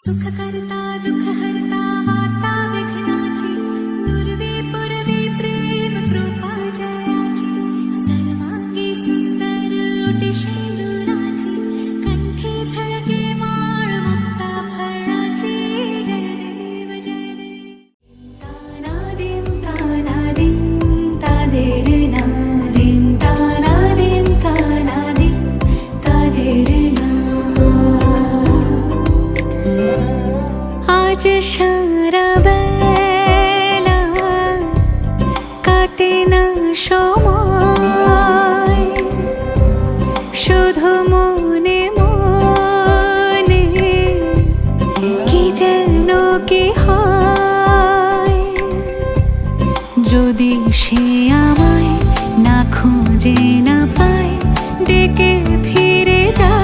सुख करता दुख हरता वार्ता विघ्नाची पूर्वी पूर्वी प्रेम कृपा जयाची सर्वांगी सुंदर ओटी शेंदुराची कंठी झळके माळ मुक्ता फळाची जय देव जय देव तानादिं तादेर नादिं तानादिं तादेर आज সারা বেলা কাটে না সময় শুধু মনে মনে কি যেন কি হয় যদি সে আমায় না খুঁজে না পায় ডেকে ফিরে যায়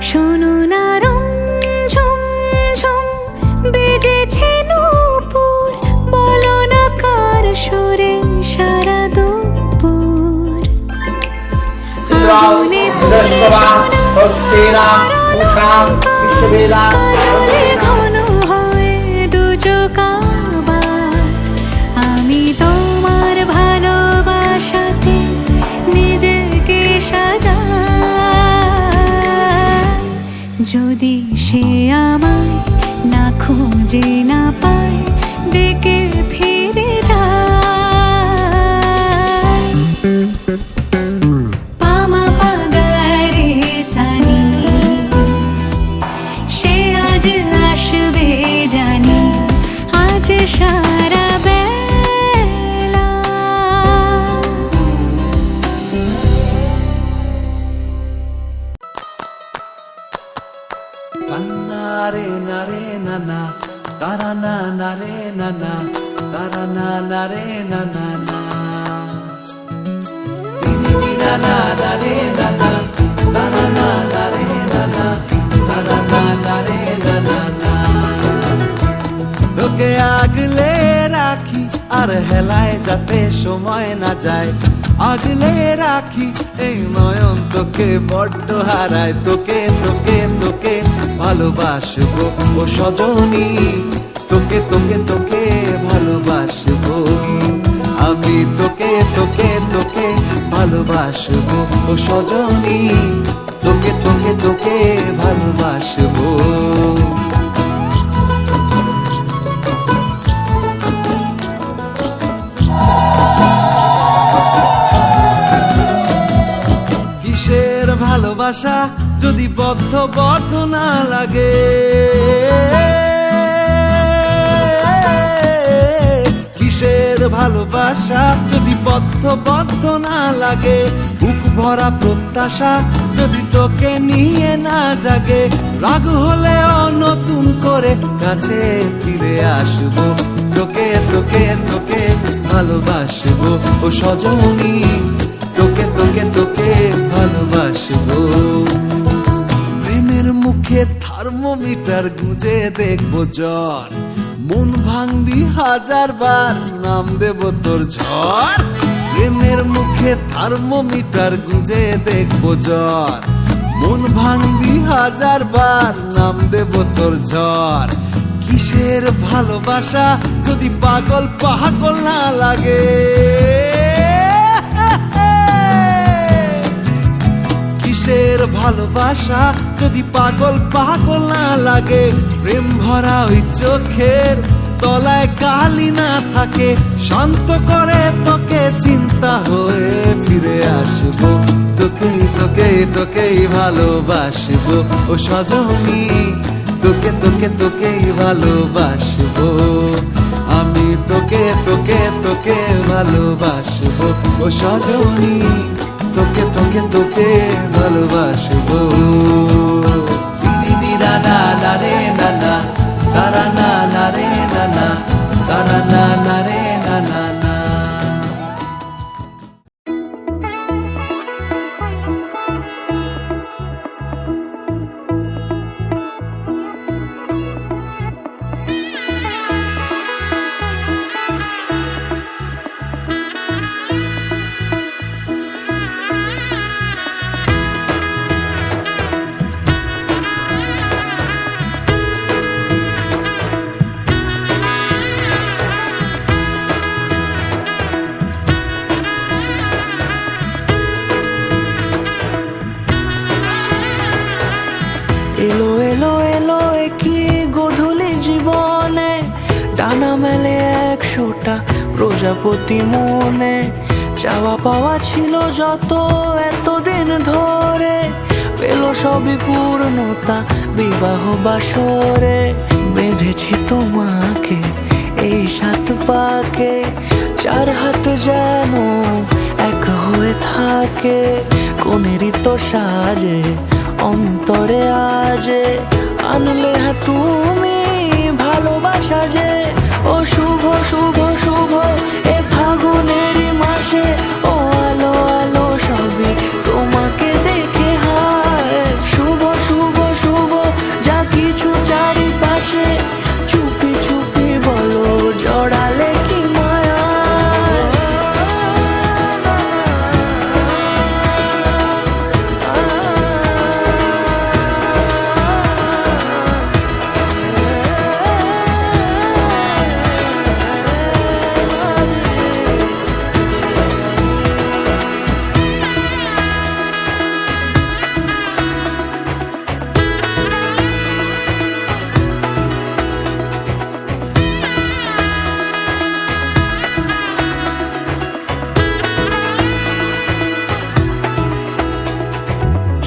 শোনো না রঞ্ঝম ঝম বেজেছে নূপুর বলো না কার সুরে সারা দুপুর আগুনে ঘন হয় দুচোখ আবার আমি তোমার ভালোবাসাতে নিজেকে সাজা যদি সে আমায় না খুঁজে না পায় ডেকে ফিরে যায় পামা পাগারে সানি সে আজ আসবে জানি আজ সারা বেলা Nare nare nana, tara na nare nana, tara na nare nana na. Dini dina na nare nana, tara na nare nana, tara na nare nana na. তোকে আগলে রাখি আর হেলায় যাতে সময় না যায় আগলে রাখি এই নয়ন তোকে বড্ড হারায় তোকে তোকে তোকে ভালোবাসবো ও সজনী তোকে তোকে তোকে ভালোবাসবো আমি তোকে তোকে তোকে ভালোবাসবো ও সজনী তোকে তোকে তোকে ভালোবাসবো ভালোবাসা যদি বদ্ধ বদ্ধ না লাগে কিসের ভালোবাসা যদি বদ্ধ বদ্ধ না লাগে বুক ভরা প্রত্যাশা যদি তোকে নিয়ে না জাগে রাগ হলেও নতুন করে কাছে ফিরে আসবো তোকে তোকে তোকে ভালোবাসবো ও সজনী তোকে তোকে তোকে ভালোবাসবো প্রেমের মুখে থার্মোমিটার গুঁজে দেখবো জ্বর মন ভাঙবি হাজার বার নাম দেব তোর ঝড় প্রেমের মুখে থার্মোমিটার গুঁজে দেখবো জ্বর মন ভাঙবি হাজার বার নাম দেব তোর ঝড় কিসের ভালোবাসা যদি পাগল পাগল না লাগে কিসের ভালোবাসা যদি পাগল পাগল না লাগে প্রেম ভরা ওই চোখের তলায় কালি না থাকে, শান্ত করে তোকে চিন্তা হয়ে ফিরে আসবো। তোকেই তোকেই তোকেই ভালোবাসবো ও সজনী, তোকে তোকে তোকেই ভালোবাসবো আমি, তোকে তোকে তোকে ভালোবাসবো ও সজনী, তোকে তোকে তোকে ভালোবাসবো। দিদি না না না রে না না, তারা না না রে না না, তারা না না রে না না না। এলো এলো এলো কি গোধূলি জীবনে, ডানা মেলে 100টা প্রজাপতি মনে। চাওয়া পাওয়া ছিল যত এতদিন ধরে, পেল সবই পূর্ণতা বিবাহ বাসরে। বেঁধেছি তোমাকে এই 7 পাকে, 4 হাত যেন এক হয়ে থাকে। কোনেরই তো সাজে অন্তরে আজে, আনলে তুমি ভালোবাসা যে। ও শুভ শুভ শুভ এ ফাগুনেরই মাসে, ও আলো আলো সবই তোমাকে দেখে হায়। শুভ শুভ শুভ যা কিছু চারিপাশে, চুপি চুপি বলো জড়ালে কি মায়া।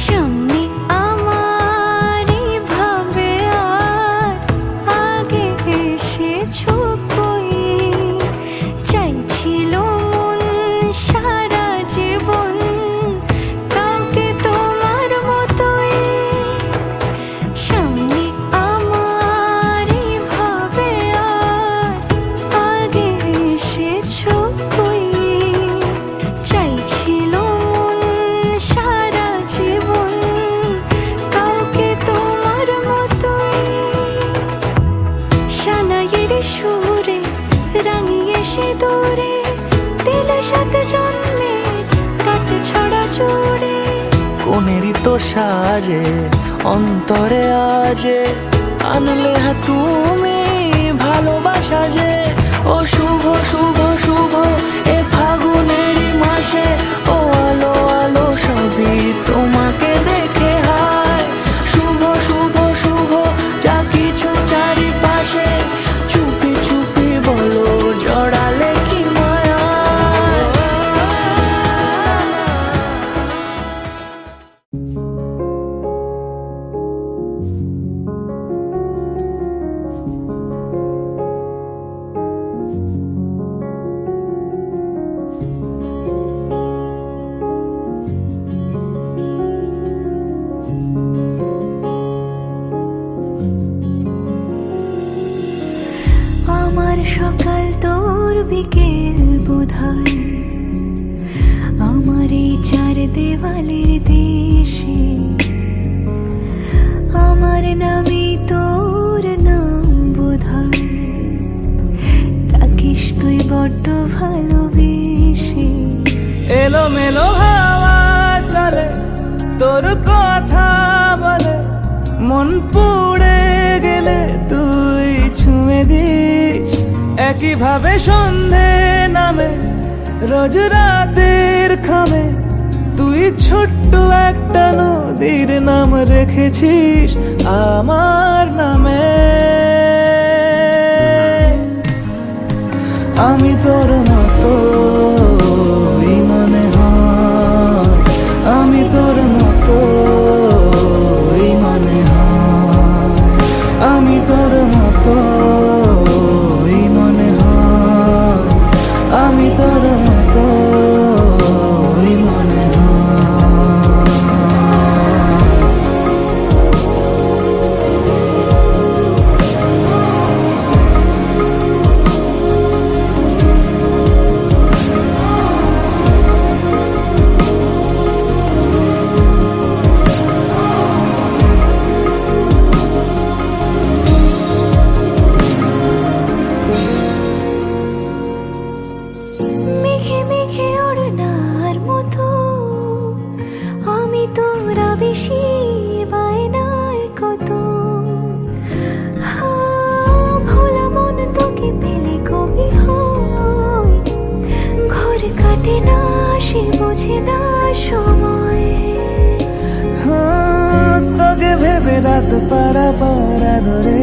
সামনে আমারই ভাবে আর আগে এসেছো কই, চাইছিল মন সারা জীবন কাউকে তোমার মতোই। সামনে আমারই ভাবে আর আগে এসেছো কই, চাইছিল মন সারা জীবন কাউকে তোমার মতোই। সানাইয়ের সুরে রাঙিয়ে সে দূরে, দিলে 7 জন্মের কাট ছড়া জোড়ে। কোনেরই তো সাজে অন্তরে আজে, আনলে তুমি ভালোবাসা যে। ও শুভ শুভ শুভ এ ফাগুনেরই মাসে, ও আলো আলো সবই তোমাকে দেখে হায়। শুভ শুভ শুভ যা কিছু চারিপাশে, চুপি চুপি বলো জড়ালে কি মায়া। আমার সকাল তোর বিকেল বোধহয়, আমার এই 4 দেওয়ালের দেশে। আমার নামই তোর নাম বোধহয়, ডাকিস তুই বড্ড ভালোবেসে। এলো মেলো হাওয়া চলে তোর কথা বলে, মন পুড়ে গেলে তুই ছুঁয়ে দিস। একইভাবে সন্ধে নামে রোজ রাতের খামে, তুই ছোট্ট একটা নদীর নাম রেখেছিস আমার নামে। আমি তোর মতো মনে হয়, আমি তোর মতো মনে হয়, আমি তোর মতো মনে হয়, আমি তোর মতো মনে হয়। মেঘে মেঘে ওড়নার মতো আমি তোরা বেশি বায়নায় কত ভোলা মন তোকে পেলে কবি হয়, ঘর কাটে না সে বোঝে না সময়। তোকে ভেবে রাত পারা ধরে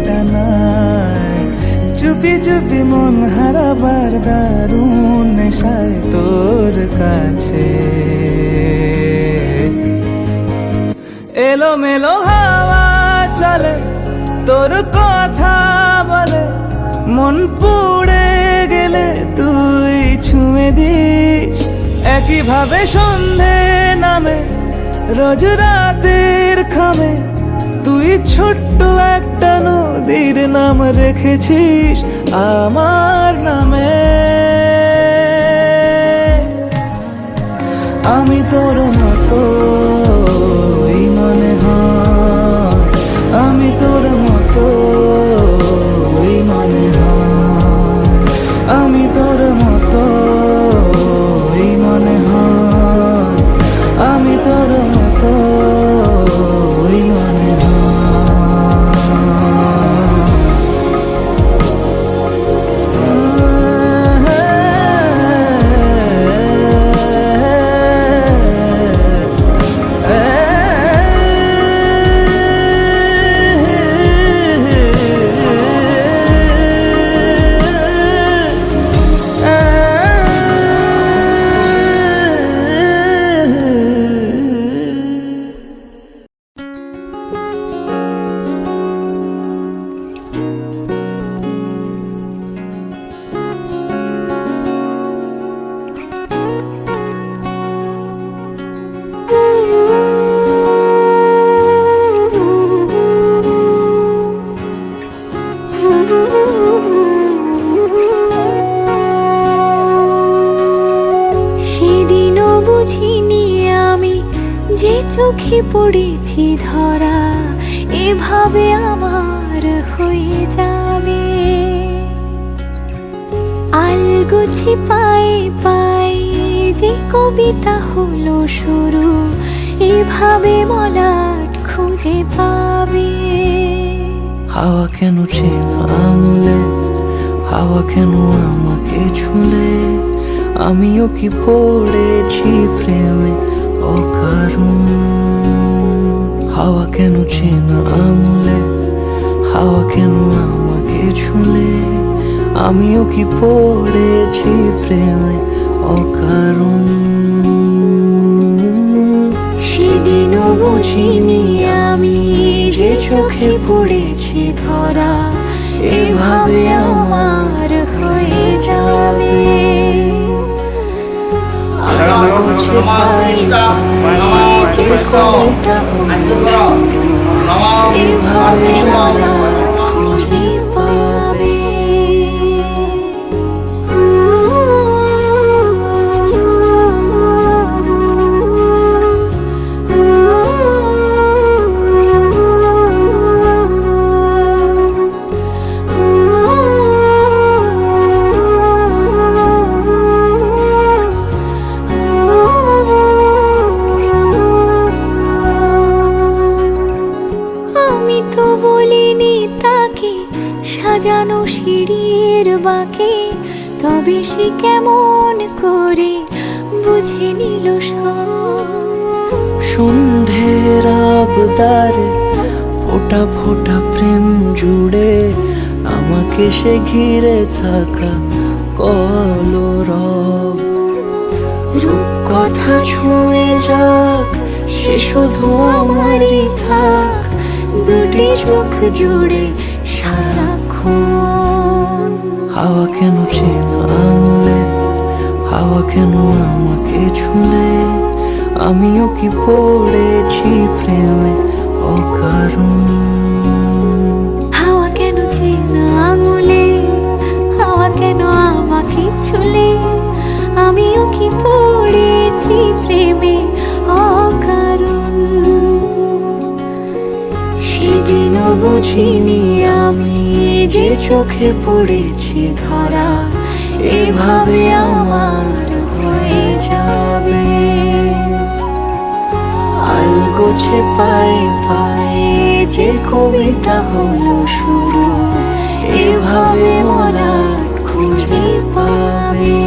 টানায়, চুপি চুপি মন হারাবার দারুণ নেশায় তোর কাছে। এলো মেলো হাওয়া চলে তোর কথা বলে, মন পুড়ে গেলে তুই ছুঁয়ে দিস। একইভাবে সন্ধে নামে রোজ রাতের খামে, তুই ছোট্ট একটা নদীর নাম রেখেছিস আমার নামে। আমি তোর মতো মনে হয়, আমি তোর মতো মনে হয়, আমি তোর মতো মনে হয়, আমি তোর মতো মনে হয়। সেদিনও বুঝিনি আমি যে চোখে পড়েছি ধরা, এভাবে আমার হয়ে যাবে। আলগোছি পায়ে পায়ে যে কবিতা হলো শুরু, এভাবে মলাট খুঁজে পাবে। হাওয়া কেন চেনা আঙুলে, হাওয়া কেন আমাকে ছুলে, আমিও কি পড়েছি প্রেমে অকারণ। হাওয়া কেন চেনা আঙুলে, হাওয়া কেন আমাকে ছুলে, আমিও কি পড়েছি প্রেমে অকারণ। সেদিনও বুঝিনি আমি যে চোখে পড়েছি ধরা, এভাবে আমার হয়ে যাবে। আলগোছে পায়ে পায়ে যে কবিতা হলো শুরু, এভাবে মলাট খুঁজে পাবে। সাজানো সিঁড়ির বাঁকে, তবে সে কেমন করে বুঝে নিল সব। সন্ধের আবদারে ফোটা ফোটা প্রেম জুড়ে, আমাকে সে ঘিরে থাকা কলরব। রূপকথা ছুঁয়ে যাক, সে শুধু আমারই থাক, দুটি চোখ জুড়ে সারাক্ষণ। হাওয়া কেন চেনা আঙুলে, হাওয়া কেন আমাকে ছুলে, আমিও কি পড়েছি প্রেমে অকারণ। হাওয়া কেন চেনা আঙুলে, হাওয়া কেন আমাকে ছুলে, আমিও কি পড়েছি প্রেমে অকারণ। সেদিনও বুঝিনি আমি যে চোখে পড়েছি ধরা, এভাবে আমার হয়ে যাবে। আলগোছে পায়ে পায়ে যে কবিতা হলো শুরু, এভাবে মলাট খুঁজে পাবে।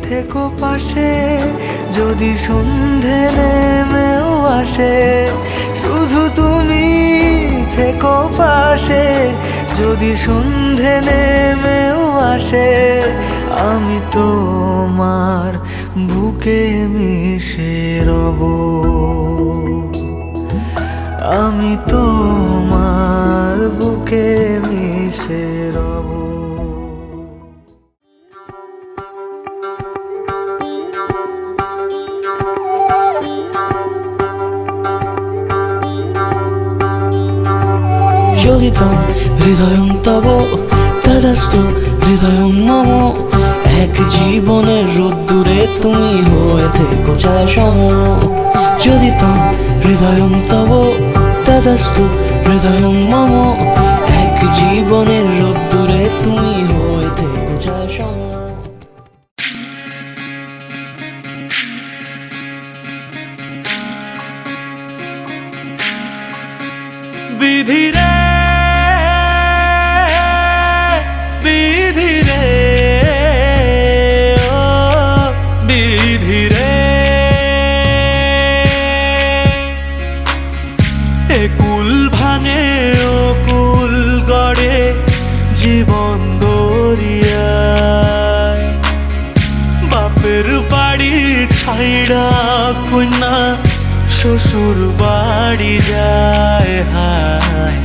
থেকো পাশে যদি সন্ধে নেমেও আসে, শুধু তুমি থেকো পাশে যদি সন্ধে নেমেও আসে। আমি তোমার বুকে মিশে রব, আমি তোমার বুকে মিশে রব। যোগিতং হৃদয়ং তব তদাস্তু হৃদয়ং মম। এক জীবনের রোদ্দুরে তুমি হয়ে থেকো ছায়া সম। যোগিতং হৃদয়ং তব তদাস্তু হৃদয়ং মম। এক জীবনের রোদ্দুরে তুমি হয়ে থেকো ছায়া সম। বিধিরে বিধিরে ও বিধিরে, এ কুল ভাঙে ও কুল গড়ে জীবন দরিয়ায়। বাপের বাড়ি ছাইড়া কন্যা শ্বশুর বাড়ি যায় হায়।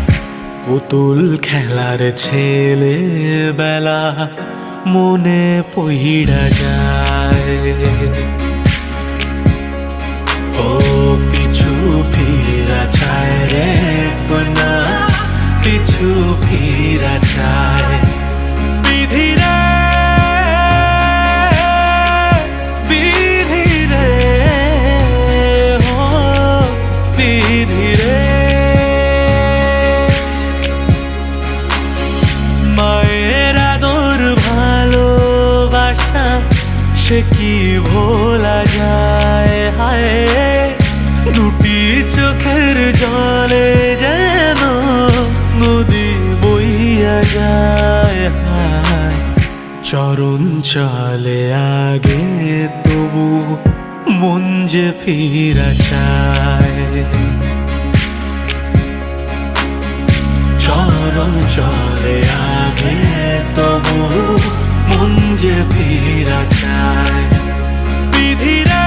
পুতুল খেলার ছেলে বেলা মনে পইড়া যায়। ও পিছু ফিরা চায় রে কন্যা, পিছু ফিরা চায়। বিধিরে বিধিরে বিধিরে, মায়ের আদর ভালোবাসা সে কি ভোলা যায় হায়। দুটি চোখের জলে যেন নদী বইয়া যায় হায়। চরণ চলে আগে তবু মন যে ফিরা চায়। চরণ চলে আগে তবু মন যে ফিরা চায়। বিধিরে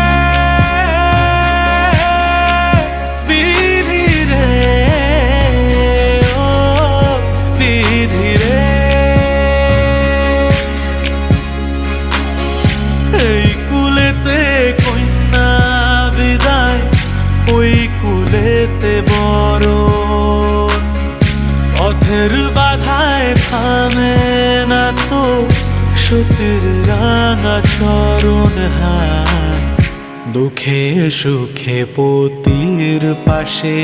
বিধিরে ও বিধিরে, এই কুলেতে কন্যা বিদায় সতীর রাঙা চরণ হাত, দুঃখে সুখে পতির পাশে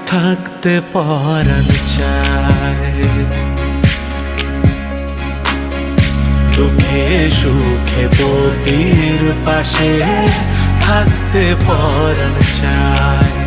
থাকতে পরাণ চায়। দুঃখে সুখে পতির পাশে থাকতে পরাণ চায়।